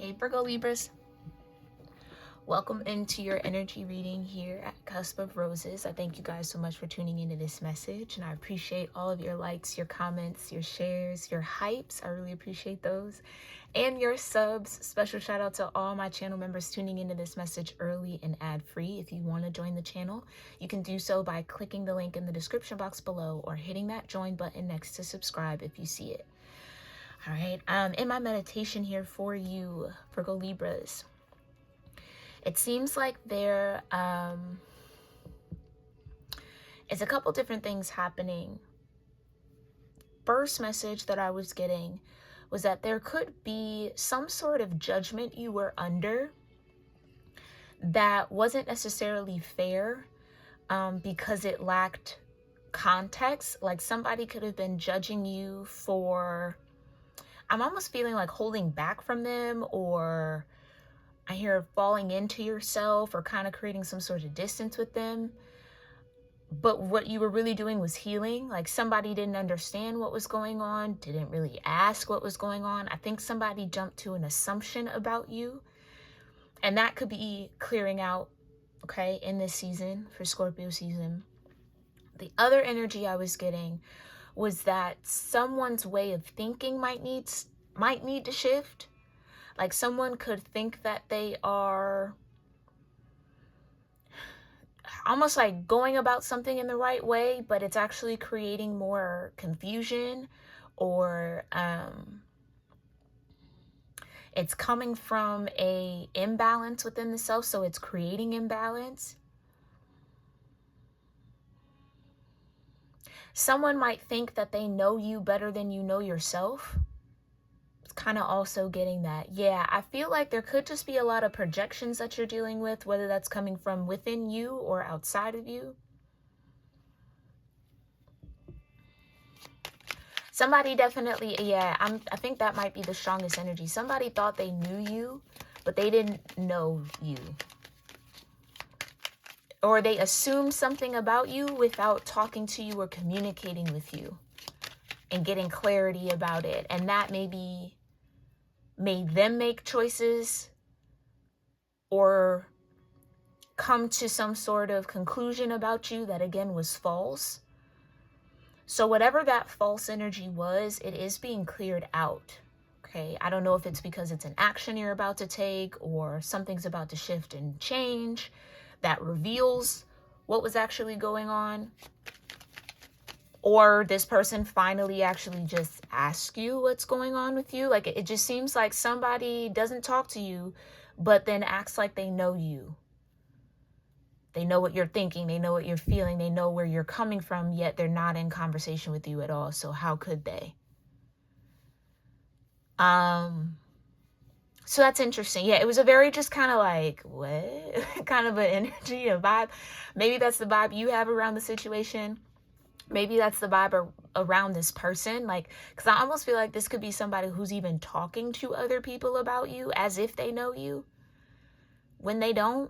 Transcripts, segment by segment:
Hey Virgo Libras, welcome into your energy reading here at Cusp of Roses. I thank you guys so much for tuning into this message, and I appreciate all of your likes, your comments, your shares, your hypes. I really appreciate those, and your subs. Special shout out to all my channel members tuning into this message early and ad-free. If you want to join the channel, you can do so by clicking the link in the description box below or hitting that join button next to subscribe if you see it. All right, in my meditation here for you, Virgo Libras, it seems like there is a couple different things happening. First message that I was getting was that there could be some sort of judgment you were under that wasn't necessarily fair because it lacked context. Like somebody could have been judging you for, I'm almost feeling like holding back from them, or I hear falling into yourself or kind of creating some sort of distance with them. But what you were really doing was healing. Like somebody didn't understand what was going on, didn't really ask what was going on. I think somebody jumped to an assumption about you. And that could be clearing out, okay, in this season, for Scorpio season. The other energy I was getting was that someone's way of thinking might need to shift. Like someone could think that they are almost like going about something in the right way, but it's actually creating more confusion, or it's coming from a imbalance within the self, so it's creating imbalance. Someone might think that they know you better than you know yourself. It's kind of also getting that. Yeah, I feel like there could just be a lot of projections that you're dealing with, whether that's coming from within you or outside of you. Somebody definitely, yeah, I think that might be the strongest energy. Somebody thought they knew you, but they didn't know you. Or they assumed something about you without talking to you or communicating with you and getting clarity about it. And that maybe made them make choices or come to some sort of conclusion about you that, again, was false. So whatever that false energy was, it is being cleared out. Okay, I don't know if it's because it's an action you're about to take or something's about to shift and change that reveals what was actually going on. Or this person finally actually just asks you what's going on with you. Like it just seems like somebody doesn't talk to you, but then acts like they know you. They know what you're thinking. They know what you're feeling. They know where you're coming from, yet they're not in conversation with you at all. So how could they? So that's interesting. Yeah, it was a very just kind of like, what? kind of an energy, a vibe. Maybe that's the vibe you have around the situation. Maybe that's the vibe around this person. Like, because I almost feel like this could be somebody who's even talking to other people about you as if they know you when they don't.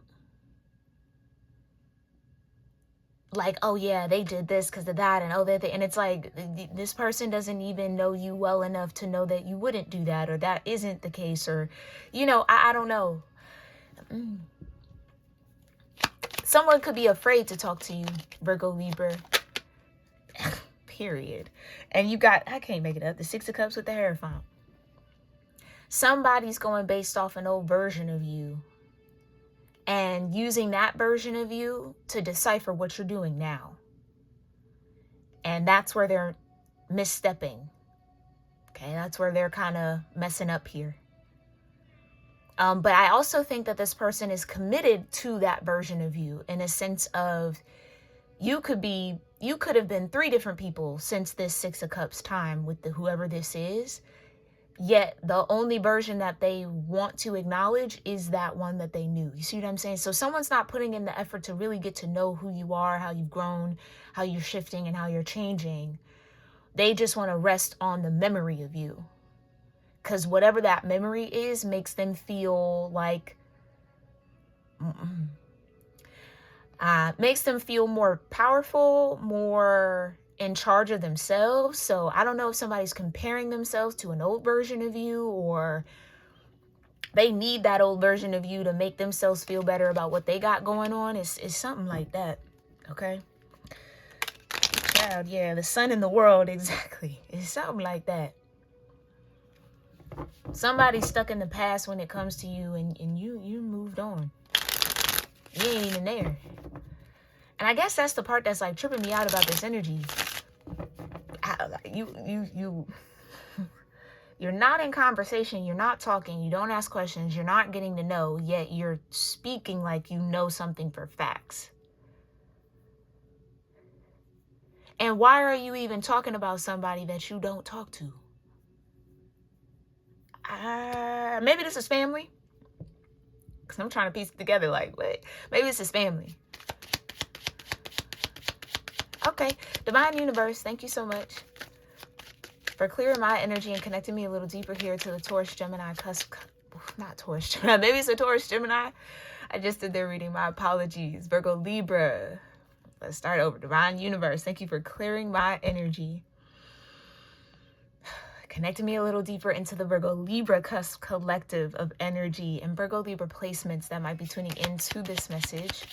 Like, oh yeah, they did this because of that, and oh, and it's like this person doesn't even know you well enough to know that you wouldn't do that, or that isn't the case, or, you know, I don't know. Someone could be afraid to talk to you, Virgo Libra. Period. And you got, I can't make it up, the Six of Cups with the Hierophant. Somebody's going based off an old version of you and using that version of you to decipher what you're doing now. And that's where they're misstepping. Okay, that's where they're kind of messing up here. But I also think that this person is committed to that version of you in a sense of you could have been 3 different people since this Six of Cups time with whoever this is. Yet the only version that they want to acknowledge is that one that they knew. You see what I'm saying? So someone's not putting in the effort to really get to know who you are, how you've grown, how you're shifting, and how you're changing. They just want to rest on the memory of you. Because whatever that memory is makes them feel like... makes them feel more powerful, more in charge of themselves. So I don't know if somebody's comparing themselves to an old version of you, or They need that old version of you to make themselves feel better about what they got going on. It's something like that. Okay. Child, yeah, the sun in the world, exactly. It's something like that. Somebody's stuck in the past when it comes to you, and you moved on. You ain't even there. And I guess that's the part that's like tripping me out about this energy. You're not in conversation, you're not talking, you don't ask questions, you're not getting to know, yet you're speaking like you know something for facts. And why are you even talking about somebody that you don't talk to? Maybe this is family. Because I'm trying to piece it together like, wait, maybe this is family. Okay, Divine Universe, thank you so much for clearing my energy and connecting me a little deeper here to the Taurus, Gemini, cusp. Not Taurus, Gemini. Maybe it's a Taurus, Gemini. I just did their reading. My apologies. Virgo, Libra. Let's start over. Divine Universe, thank you for clearing my energy. Connecting me a little deeper into the Virgo-Libra cusp collective of energy and Virgo-Libra placements that might be tuning into this message.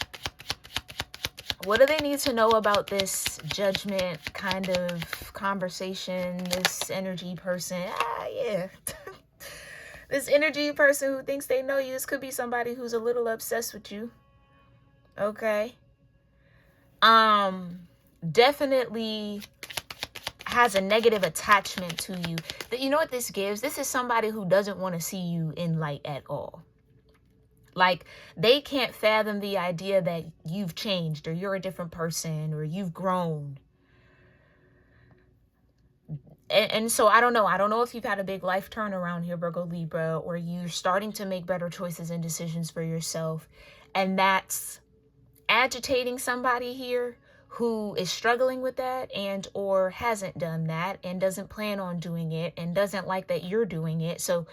What do they need to know about this judgment kind of conversation, this energy person? Yeah. This energy person who thinks they know you. This could be somebody who's a little obsessed with you. Okay. Definitely has a negative attachment to you. You know what this gives? This is somebody who doesn't want to see you in light at all. Like, they can't fathom the idea that you've changed or you're a different person or you've grown. And so I don't know. I don't know if you've had a big life turnaround here, Virgo Libra, or you're starting to make better choices and decisions for yourself. And that's agitating somebody here who is struggling with that and or hasn't done that and doesn't plan on doing it and doesn't like that you're doing it. So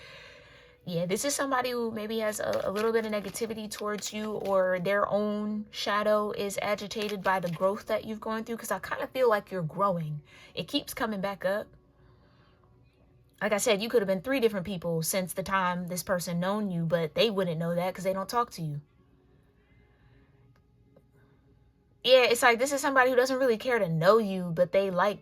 yeah, this is somebody who maybe has a little bit of negativity towards you, or their own shadow is agitated by the growth that you've gone through, because I kind of feel like you're growing. It keeps coming back up. Like I said, you could have been 3 different people since the time this person known you, but they wouldn't know that because they don't talk to you. Yeah, it's like this is somebody who doesn't really care to know you, but they like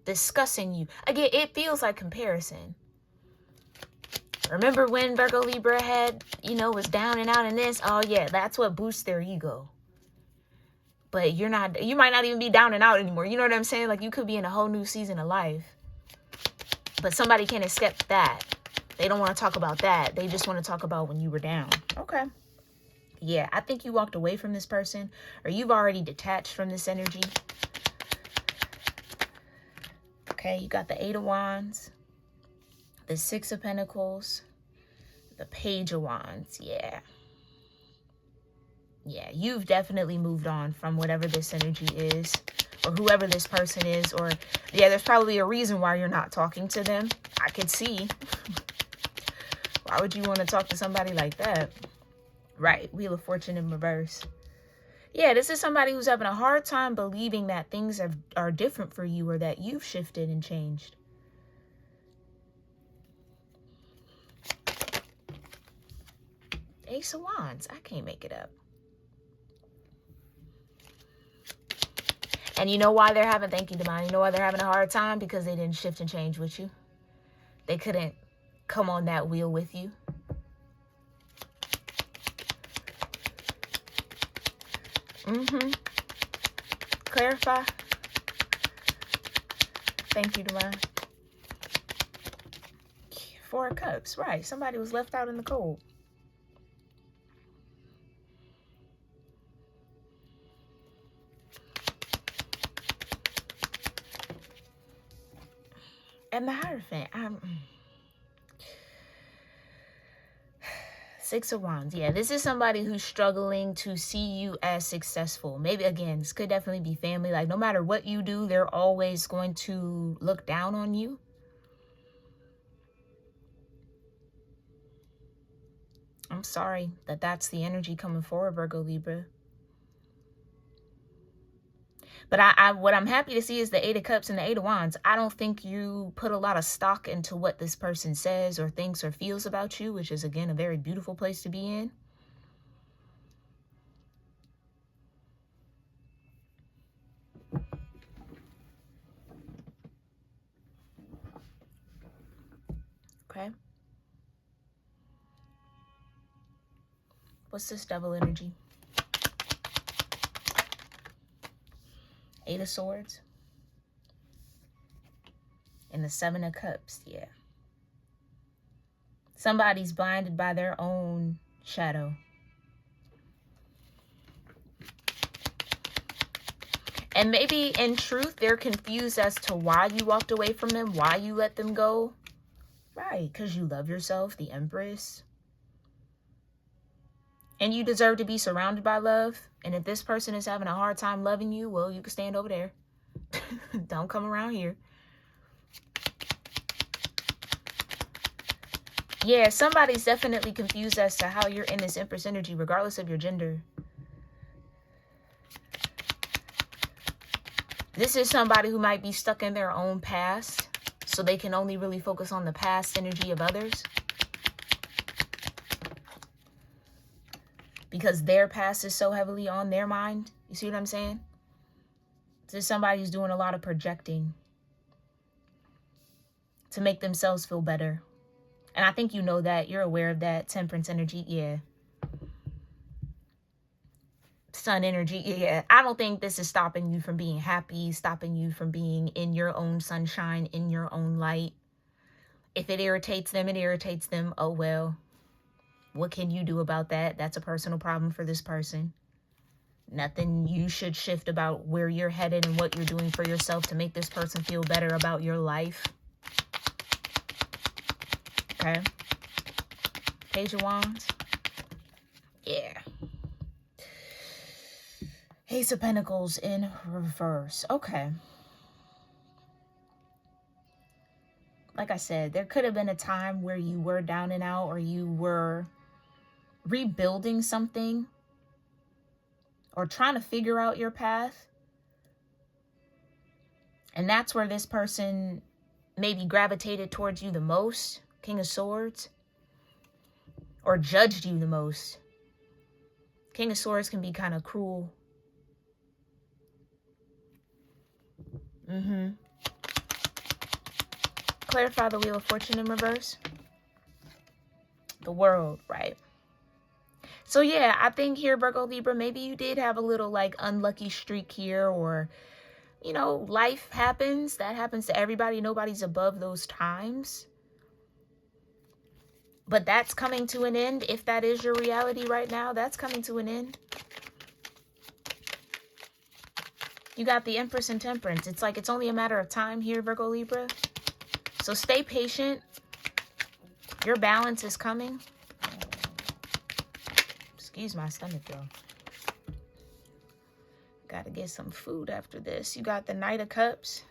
discussing you. Again, it feels like comparison. Remember when Virgo Libra had, was down and out in this? Oh yeah, that's what boosts their ego. But you might not even be down and out anymore. You know what I'm saying? Like, you could be in a whole new season of life. But somebody can't escape that. They don't want to talk about that. They just want to talk about when you were down. Okay. Yeah, I think you walked away from this person, or you've already detached from this energy. Okay, you got the 8 of Wands, the 6 of Pentacles, the Page of Wands. Yeah, you've definitely moved on from whatever this energy is, or whoever this person is, or yeah, there's probably a reason why you're not talking to them. I could see. Why would you want to talk to somebody like that? Right, Wheel of Fortune in reverse. Yeah, this is somebody who's having a hard time believing that things are different for you, or that you've shifted and changed. Ace of Wands. I can't make it up. And you know why they're having, thank you, Divine. You know why they're having a hard time? Because they didn't shift and change with you. They couldn't come on that wheel with you. Clarify. Thank you, Divine. 4 of Cups. Right. Somebody was left out in the cold. And the Hierophant. 6 of Wands. Yeah, this is somebody who's struggling to see you as successful. Maybe, again, this could definitely be family. Like, no matter what you do, they're always going to look down on you. I'm sorry that that's the energy coming forward, Virgo Libra. But what I'm happy to see is the Eight of Cups and the Eight of Wands. I don't think you put a lot of stock into what this person says or thinks or feels about you, which is, again, a very beautiful place to be in. Okay. What's this Devil energy? Eight of Swords. And the Seven of Cups. Yeah. Somebody's blinded by their own shadow. And maybe in truth, they're confused as to why you walked away from them, why you let them go. Right, because you love yourself, the Empress. And you deserve to be surrounded by love. And if this person is having a hard time loving you, well, you can stand over there. Don't come around here. Yeah, somebody's definitely confused as to how you're in this Empress energy, regardless of your gender. This is somebody who might be stuck in their own past, so they can only really focus on the past energy of others. Because their past is so heavily on their mind. You see what I'm saying? This is somebody who's doing a lot of projecting to make themselves feel better. And I think you know that. You're aware of that. Temperance energy, yeah. Sun energy, yeah. I don't think this is stopping you from being happy, stopping you from being in your own sunshine, in your own light. If it irritates them, it irritates them. Oh, well. What can you do about that? That's a personal problem for this person. Nothing you should shift about where you're headed and what you're doing for yourself to make this person feel better about your life. Okay. Page of Wands. Yeah. Ace of Pentacles in reverse. Okay. Like I said, there could have been a time where you were down and out, or you were rebuilding something, or trying to figure out your path. And that's where this person maybe gravitated towards you the most, King of Swords, or judged you the most. King of Swords can be kind of cruel. Clarify the Wheel of Fortune in reverse. The World, right? So yeah, I think here, Virgo Libra, maybe you did have a little like unlucky streak here, or, you know, life happens. That happens to everybody. Nobody's above those times. But that's coming to an end. If that is your reality right now, that's coming to an end. You got the Empress and Temperance. It's like it's only a matter of time here, Virgo Libra. So stay patient. Your balance is coming. Excuse my stomach, y'all. Gotta get some food after this. You got the Knight of Cups.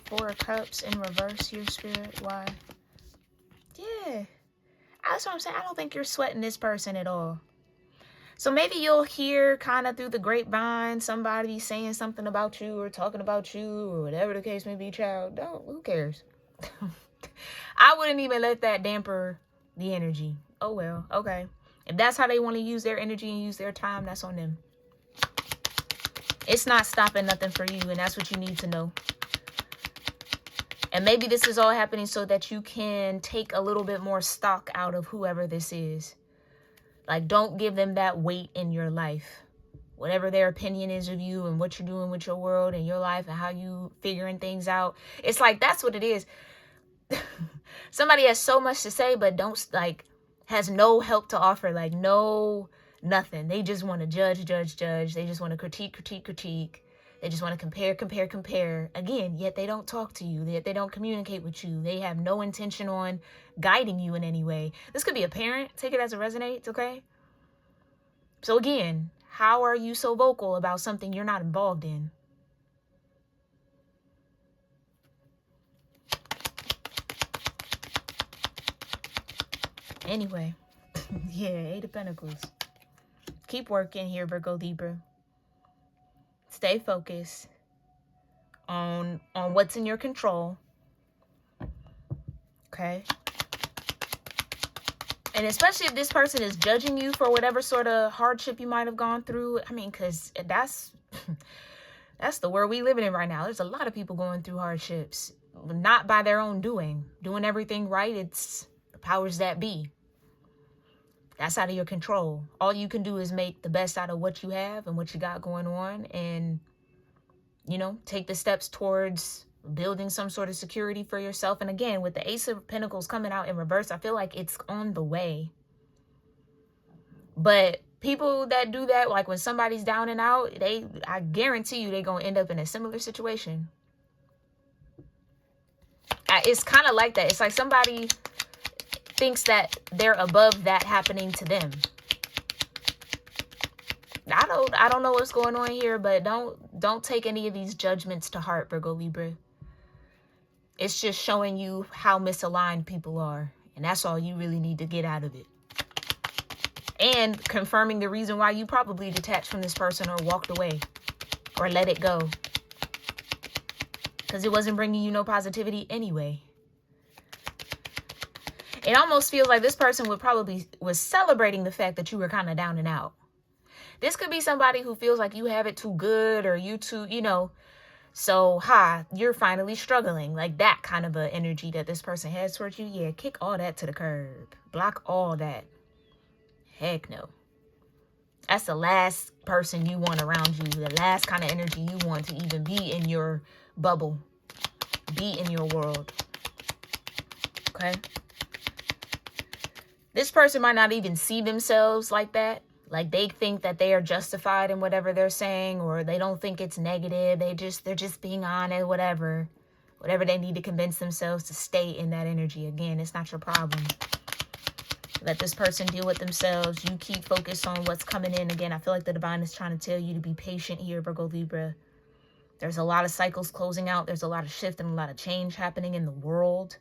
Four of Cups in reverse here, Spirit. Why? Yeah. That's what I'm saying. I don't think you're sweating this person at all. So maybe you'll hear kind of through the grapevine somebody saying something about you or talking about you or whatever the case may be, child. Who cares? I wouldn't even let that damper the energy. Oh, well, okay. If that's how they want to use their energy and use their time, that's on them. It's not stopping nothing for you, and that's what you need to know. And maybe this is all happening so that you can take a little bit more stock out of whoever this is. Like, don't give them that weight in your life. Whatever their opinion is of you and what you're doing with your world and your life and how you figuring things out. It's like, that's what it is. Somebody has so much to say, but has no help to offer. Like, no, nothing. They just want to judge. They just want to critique. They just want to compare. Again, yet they don't talk to you. Yet they don't communicate with you. They have no intention on guiding you in any way. This could be a parent. Take it as it resonates, okay? So again, how are you so vocal about something you're not involved in? Anyway, yeah, Eight of Pentacles. Keep working here, Virgo Libra. stay focused on what's in your control. Okay. And especially if this person is judging you for whatever sort of hardship you might have gone through. I mean, because that's the world we living in right now. There's a lot of people going through hardships, not by their own doing everything right. It's the powers that be. That's out of your control. All you can do is make the best out of what you have and what you got going on, and, you know, take the steps towards building some sort of security for yourself. And again, with the Ace of Pentacles coming out in reverse, I feel like it's on the way. But people that do that, like when somebody's down and out, I guarantee you they're going to end up in a similar situation. It's kind of like that. It's like somebody thinks that they're above that happening to them. I don't know what's going on here, but don't take any of these judgments to heart, Virgo-Libra. It's just showing you how misaligned people are. And that's all you really need to get out of it. And confirming the reason why you probably detached from this person or walked away or let it go. Because it wasn't bringing you no positivity anyway. It almost feels like this person was celebrating the fact that you were kind of down and out. This could be somebody who feels like you have it too good, or you too, you know, so you're finally struggling. Like that kind of a energy that this person has towards you. Yeah, kick all that to the curb. Block all that. Heck no. That's the last person you want around you. The last kind of energy you want to even be in your bubble. Be in your world. Okay? This person might not even see themselves like that. Like they think that they are justified in whatever they're saying, or they don't think it's negative. They're just being honest, whatever they need to convince themselves to stay in that energy. Again, it's not your problem. Let this person deal with themselves. You keep focused on what's coming in. Again, I feel like the divine is trying to tell you to be patient here, Virgo-Libra. There's a lot of cycles closing out. There's a lot of shift and a lot of change happening in the world.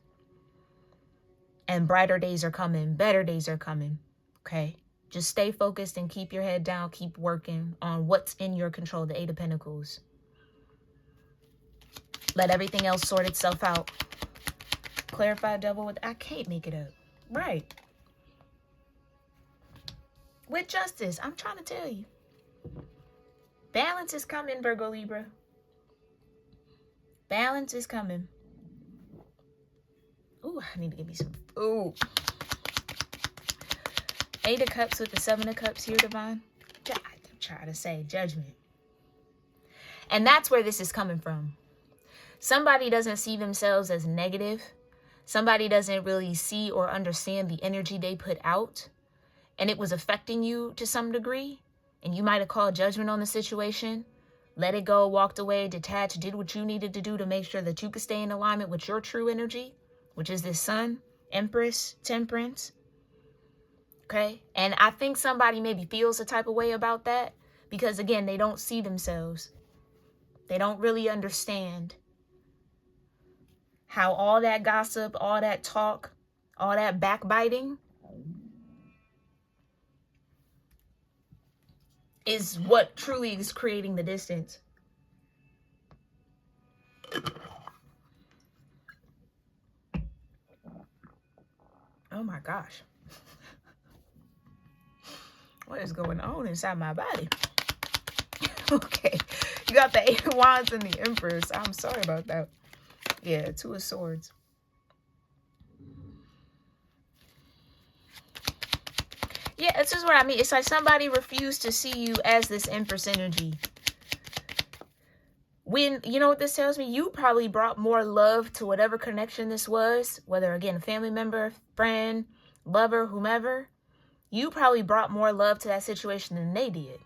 And brighter days are coming. Better days are coming. Okay? Just stay focused and keep your head down. Keep working on what's in your control. The Eight of Pentacles. Let everything else sort itself out. Clarify double with... I can't make it up. Right. With justice. I'm trying to tell you. Balance is coming, Virgo-Libra. Balance is coming. Ooh, I need to give me some food. Eight of Cups with the Seven of Cups here, divine. I'm trying to say judgment. And that's where this is coming from. Somebody doesn't see themselves as negative. Somebody doesn't really see or understand the energy they put out. And it was affecting you to some degree. And you might have called judgment on the situation. Let it go, walked away, detached, did what you needed to do to make sure that you could stay in alignment with your true energy, which is this Sun, Empress, Temperance. Okay? And I think somebody maybe feels a type of way about that because, again, they don't see themselves. They don't really understand how all that gossip, all that talk, all that backbiting is what truly is creating the distance. Oh my gosh. What is going on inside my body? Okay. You got the Eight of Wands and the Empress. I'm sorry about that. Yeah, Two of Swords. Yeah, this is what I mean. It's like somebody refused to see you as this Empress energy. When, you know what this tells me? You probably brought more love to whatever connection this was. Whether, again, a family member, friend, lover, whomever. You probably brought more love to that situation than they did.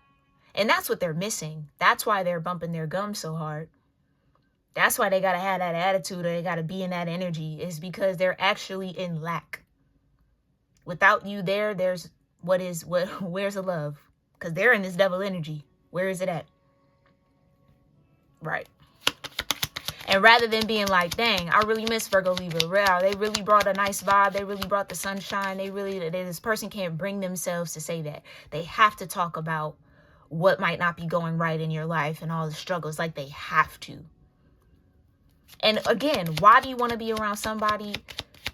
And that's what they're missing. That's why they're bumping their gums so hard. That's why they got to have that attitude, or they got to be in that energy, is because they're actually in lack. Without you there, where's the love? Because they're in this devil energy. Where is it at? Right. And rather than being like, dang, I really miss Virgo-Libra. Wow, they really brought a nice vibe. They really brought the sunshine. This person can't bring themselves to say that. They have to talk about what might not be going right in your life and all the struggles, like they have to. And again, why do you want to be around somebody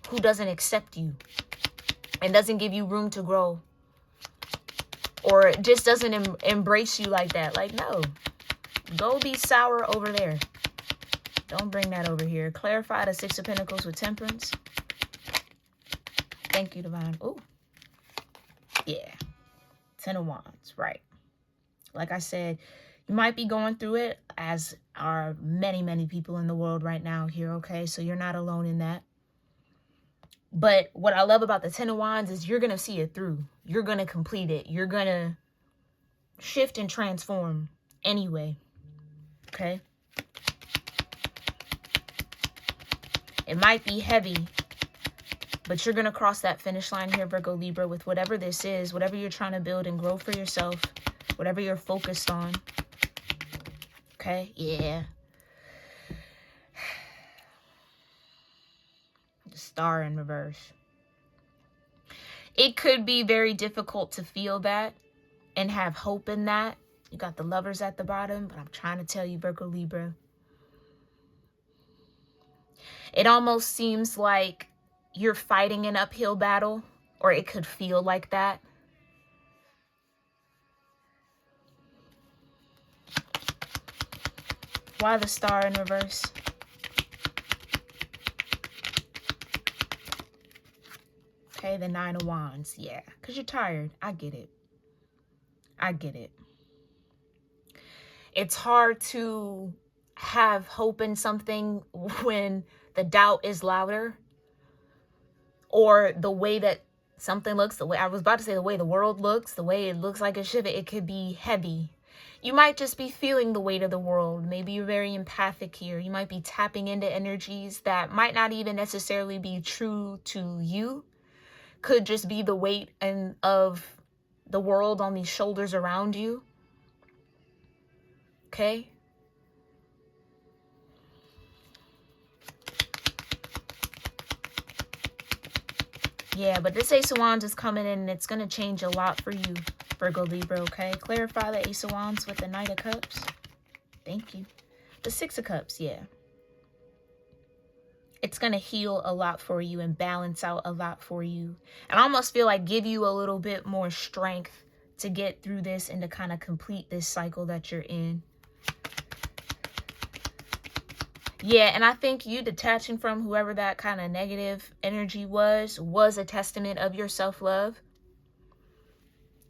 who doesn't accept you and doesn't give you room to grow, or just doesn't embrace you like that? Like, no, go be sour over there. Don't bring that over here. Clarify the Six of Pentacles with Temperance. Thank you, Divine. Oh, yeah. Ten of Wands, right. Like I said, you might be going through it, as are many, many people in the world right now here, okay? So you're not alone in that. But what I love about the Ten of Wands is you're going to see it through. You're going to complete it. You're going to shift and transform anyway, okay? It might be heavy, but you're going to cross that finish line here, Virgo Libra, with whatever this is, whatever you're trying to build and grow for yourself, whatever you're focused on. Okay? Yeah. The Star in reverse. It could be very difficult to feel that and have hope in that. You got the Lovers at the bottom, but I'm trying to tell you, Virgo Libra, it almost seems like you're fighting an uphill battle, or it could feel like that. Why the Star in reverse? Okay, the Nine of Wands. Yeah, because you're tired. I get it. I get it. It's hard to have hope in something when the doubt is louder, or the way that something looks, the way I was about to say, the way the world looks, the way it looks like a shiver, it could be heavy. You might just be feeling the weight of the world. Maybe you're very empathic here. You might be tapping into energies that might not even necessarily be true to you. Could just be the weight of the world on these shoulders around you. Okay? Yeah, but this Ace of Wands is coming in and it's going to change a lot for you, Virgo Libra, okay? Clarify the Ace of Wands with the Knight of Cups. Thank you. The Six of Cups, yeah. It's going to heal a lot for you and balance out a lot for you. And I almost feel like give you a little bit more strength to get through this and to kind of complete this cycle that you're in. Yeah, and I think you detaching from whoever that kind of negative energy was a testament of your self-love.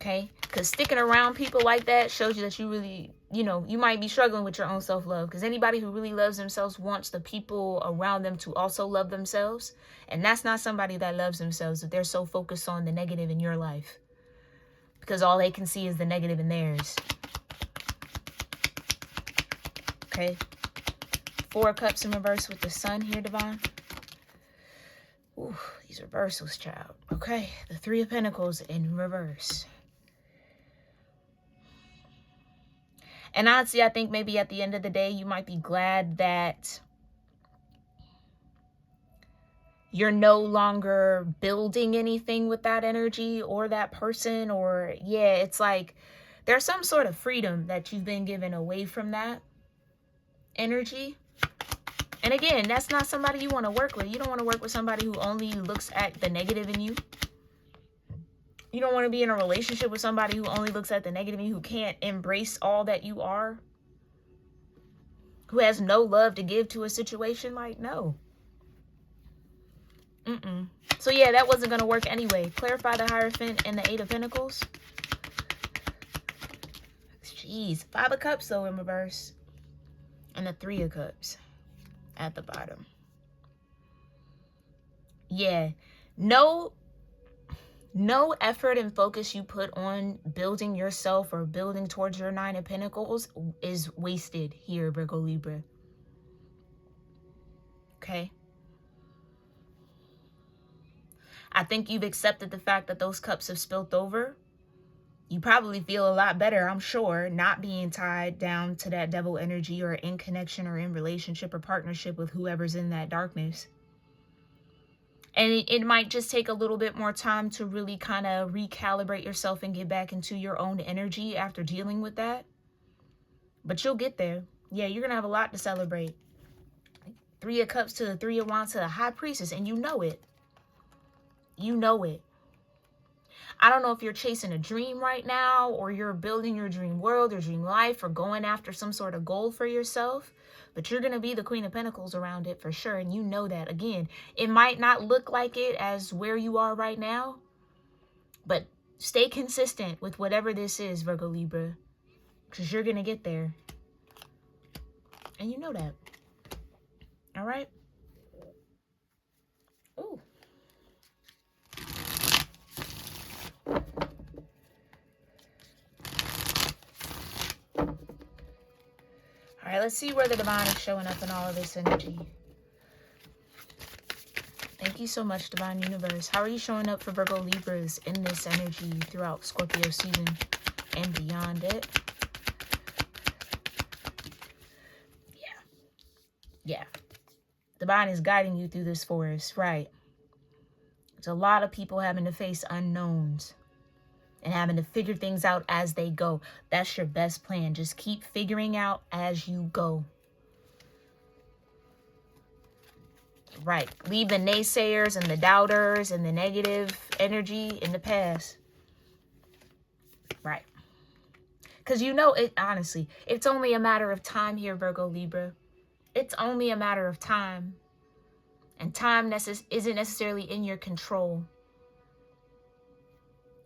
Okay? Because sticking around people like that shows you that you really, you might be struggling with your own self-love. Because anybody who really loves themselves wants the people around them to also love themselves. And that's not somebody that loves themselves if they're so focused on the negative in your life. Because all they can see is the negative in theirs. Okay? Four of Cups in reverse with the Sun here, Divine. Ooh, these reversals, child. Okay, the Three of Pentacles in reverse. And honestly, I think maybe at the end of the day, you might be glad that you're no longer building anything with that energy or that person. Or, yeah, it's like there's some sort of freedom that you've been given away from that energy. And again, that's not somebody you want to work with. You don't want to work with somebody who only looks at the negative in you. You don't want to be in a relationship with somebody who only looks at the negative in you, who can't embrace all that you are, who has no love to give to a situation. Like, no. So yeah, that wasn't going to work anyway. Clarify the Hierophant and the Eight of Pentacles. Jeez. Five of Cups, though, in reverse. And the Three of Cups at the bottom. Yeah. No effort and focus you put on building yourself or building towards your Nine of Pentacles is wasted here, Virgo Libra. Okay? I think you've accepted the fact that those cups have spilt over. You probably feel a lot better, I'm sure, not being tied down to that devil energy or in connection or in relationship or partnership with whoever's in that darkness. And it might just take a little bit more time to really kind of recalibrate yourself and get back into your own energy after dealing with that. But you'll get there. Yeah, you're going to have a lot to celebrate. 3 of Cups to the 3 of Wands to the High Priestess. And you know it. You know it. I don't know if you're chasing a dream right now, or you're building your dream world or dream life, or going after some sort of goal for yourself, but you're going to be the Queen of Pentacles around it for sure. And you know that. Again, it might not look like it as where you are right now, but stay consistent with whatever this is, Virgo Libra, because you're going to get there. And you know that. All right? Ooh. All right, let's see where the divine is showing up in all of this energy. Thank you so much, Divine Universe. How are you showing up for Virgo Libras in this energy throughout Scorpio season and beyond it? Yeah. Divine is guiding you through this forest, right? There's a lot of people having to face unknowns and having to figure things out as they go. That's your best plan. Just keep figuring out as you go. Right. Leave the naysayers and the doubters and the negative energy in the past. Right. Because you know it, honestly, it's only a matter of time here, Virgo Libra. It's only a matter of time. And time isn't necessarily in your control.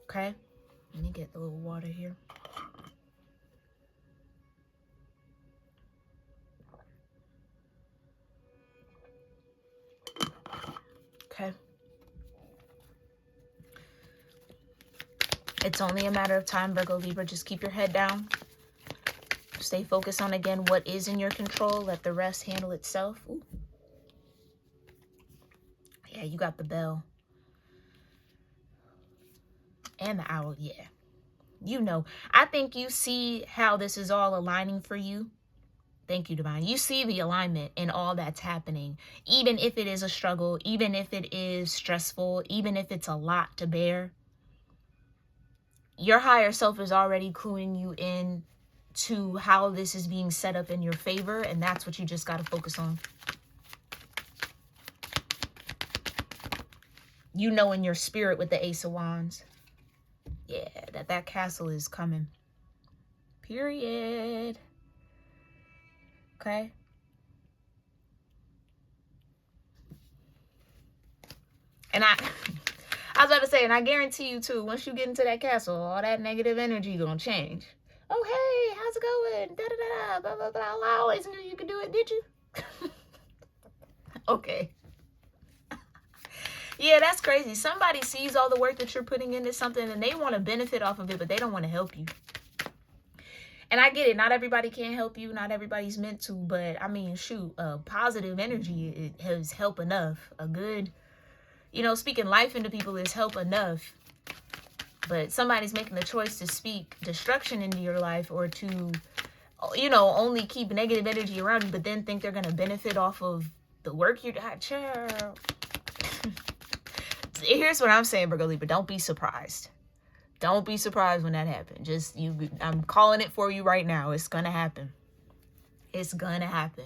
Okay? Let me get a little water here. Okay. It's only a matter of time, Virgo Libra. Just keep your head down. Stay focused on, again, what is in your control. Let the rest handle itself. Ooh. Yeah, you got the bell. And the owl, yeah. You know, I think you see how this is all aligning for you. Thank you, Divine. You see the alignment in all that's happening. Even if it is a struggle, even if it is stressful, even if it's a lot to bear. Your higher self is already cluing you in to how this is being set up in your favor. And that's what you just got to focus on. You know in your spirit with the Ace of Wands. Yeah, that castle is coming. Period. Okay? And I was about to say, and I guarantee you too, once you get into that castle, all that negative energy gonna change. Oh, hey, how's it going? Da da da da, blah blah blah. I always knew you could do it, did you? Okay. Yeah, that's crazy. Somebody sees all the work that you're putting into something and they want to benefit off of it, but they don't want to help you. And I get it. Not everybody can help you. Not everybody's meant to. But, I mean, shoot, positive energy it has help enough. A good, you know, speaking life into people is help enough. But somebody's making the choice to speak destruction into your life, or to, you know, only keep negative energy around you, but then think they're going to benefit off of the work you're doing. Here's what I'm saying, Virgo Libra. Don't be surprised. Don't be surprised when that happens. I'm calling it for you right now. It's going to happen. It's going to happen.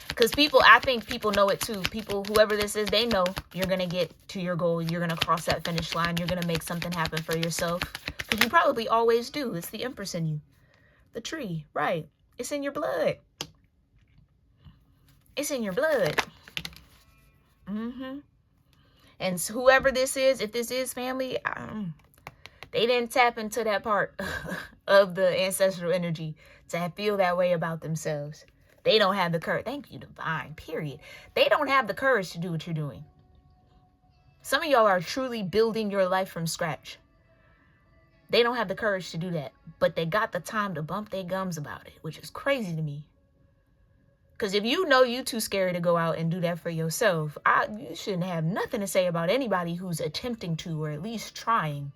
Because I think people know it too. People, whoever this is, they know you're going to get to your goal. You're going to cross that finish line. You're going to make something happen for yourself. Because you probably always do. It's the Empress in you. The tree, right. It's in your blood. It's in your blood. And whoever this is, if this is family, they didn't tap into that part of the ancestral energy to feel that way about themselves. They don't have the courage. Thank you, Divine, period. They don't have the courage to do what you're doing. Some of y'all are truly building your life from scratch. They don't have the courage to do that. But they got the time to bump their gums about it, which is crazy to me. Because if you know you too scary to go out and do that for yourself, you shouldn't have nothing to say about anybody who's attempting to, or at least trying.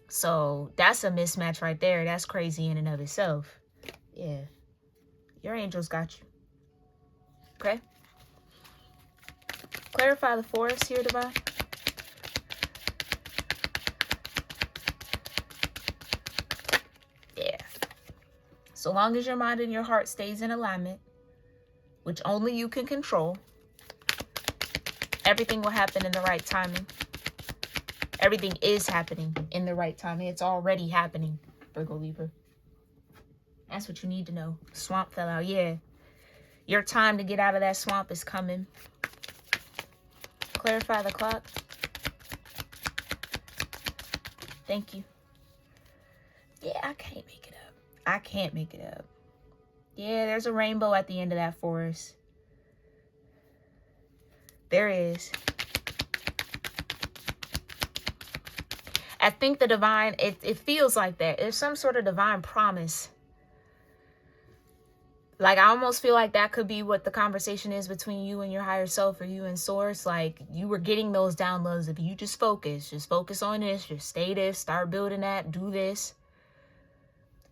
So that's a mismatch right there. That's crazy in and of itself. Yeah. Your angels got you. Okay? Clarify the forest here, Divine. Yeah. So long as your mind and your heart stays in alignment, which only you can control, everything will happen in the right timing. Everything is happening in the right timing. It's already happening, Virgo Libra. That's what you need to know. Swamp fell out. Yeah. Your time to get out of that swamp is coming. Clarify the clock. Thank you. Yeah, I can't make it up. I can't make it up. Yeah, there's a rainbow at the end of that forest. There is. I think the divine, it feels like that. There's some sort of divine promise. Like, I almost feel like that could be what the conversation is between you and your higher self, or you and source. Like, you were getting those downloads. If you just focus on this, just stay this, start building that, do this.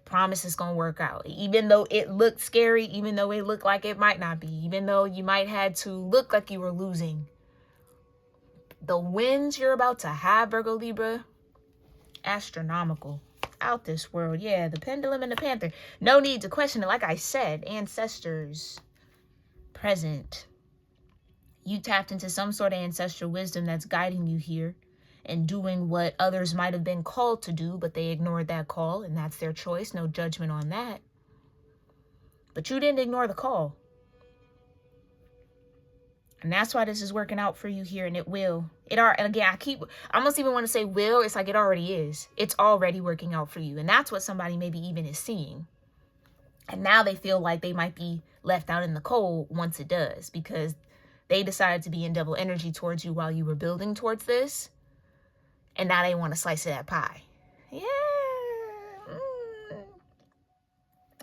Promise it's going to work out. Even though it looked scary, even though it looked like it might not be, even though you might had to look like you were losing. The wins you're about to have, Virgo Libra, astronomical. Out this world. Yeah, the pendulum and the panther. No need to question it. Like I said, ancestors present. You tapped into some sort of ancestral wisdom that's guiding you here and doing what others might have been called to do, but they ignored that call, and that's their choice. No judgment on that. But you didn't ignore the call. And that's why this is working out for you here, and it will. Again, I almost even want to say will. It's like it already is. It's already working out for you. And that's what somebody maybe even is seeing. And now they feel like they might be left out in the cold once it does, because they decided to be in double energy towards you while you were building towards this. And now they want a slice of that pie. Yeah.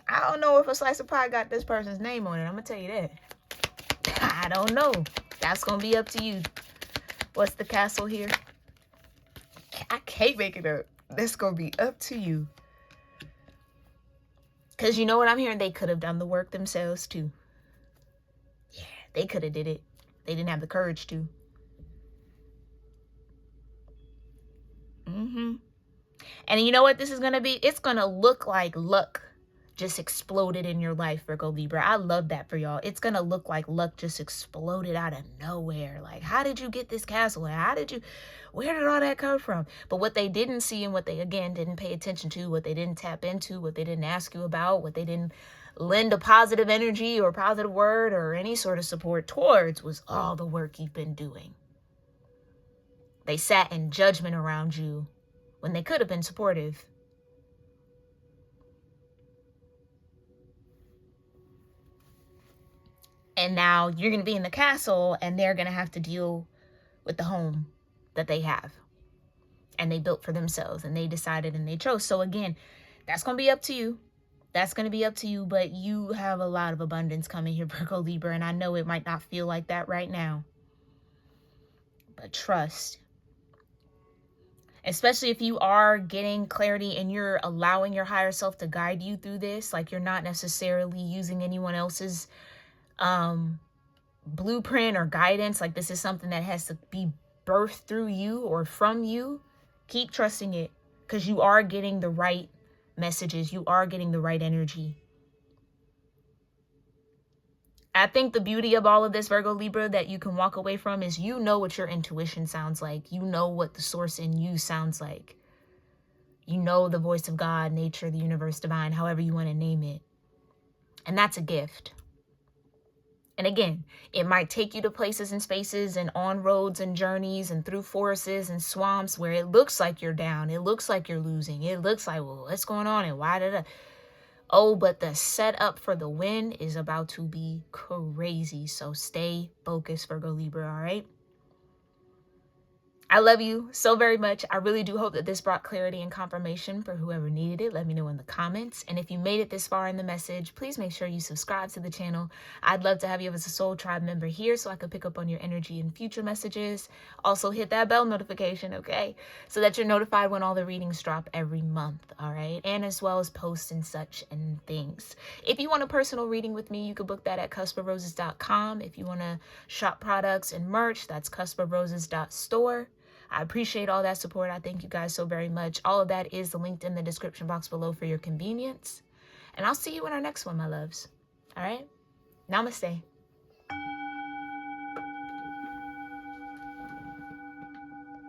I don't know if a slice of pie got this person's name on it. I'm going to tell you that. I don't know. That's going to be up to you. What's the castle here? I can't make it up. That's going to be up to you. Because you know what I'm hearing? They could have done the work themselves too. Yeah, they could have did it. They didn't have the courage to. And you know what this is going to be? It's going to look like luck just exploded in your life, Virgo Libra. I love that for y'all. It's going to look like luck just exploded out of nowhere. Like, how did you get this castle? Where did all that come from? But what they didn't see, and what they, again, didn't pay attention to, what they didn't tap into, what they didn't ask you about, what they didn't lend a positive energy or positive word or any sort of support towards, was all the work you've been doing. They sat in judgment around you when they could have been supportive. And now you're going to be in the castle, and they're going to have to deal with the home that they have. And they built for themselves, and they decided, and they chose. So again, that's going to be up to you. That's going to be up to you, but you have a lot of abundance coming here, Virgo Libra, and I know it might not feel like that right now. But trust. Especially if you are getting clarity and you're allowing your higher self to guide you through this, like you're not necessarily using anyone else's blueprint or guidance, like this is something that has to be birthed through you or from you. Keep trusting it, because you are getting the right messages. You are getting the right energy. I think the beauty of all of this, Virgo Libra, that you can walk away from is you know what your intuition sounds like. You know what the source in you sounds like. You know the voice of God, nature, the universe, divine, however you want to name it. And that's a gift. And again, it might take you to places and spaces and on roads and journeys and through forests and swamps where it looks like you're down. It looks like you're losing. It looks like, well, what's going on and why did I? Oh, but the setup for the win is about to be crazy. So stay focused, Virgo Libra, all right? I love you so very much. I really do hope that this brought clarity and confirmation for whoever needed it. Let me know in the comments. And if you made it this far in the message, please make sure you subscribe to the channel. I'd love to have you as a Soul Tribe member here so I could pick up on your energy in future messages. Also hit that bell notification, okay? So that you're notified when all the readings drop every month, all right? And as well as posts and such and things. If you want a personal reading with me, you can book that at cusproses.com. If you want to shop products and merch, that's cusproses.store. I appreciate all that support. I thank you guys so very much. All of that is linked in the description box below for your convenience. And I'll see you in our next one, my loves. All right? Namaste.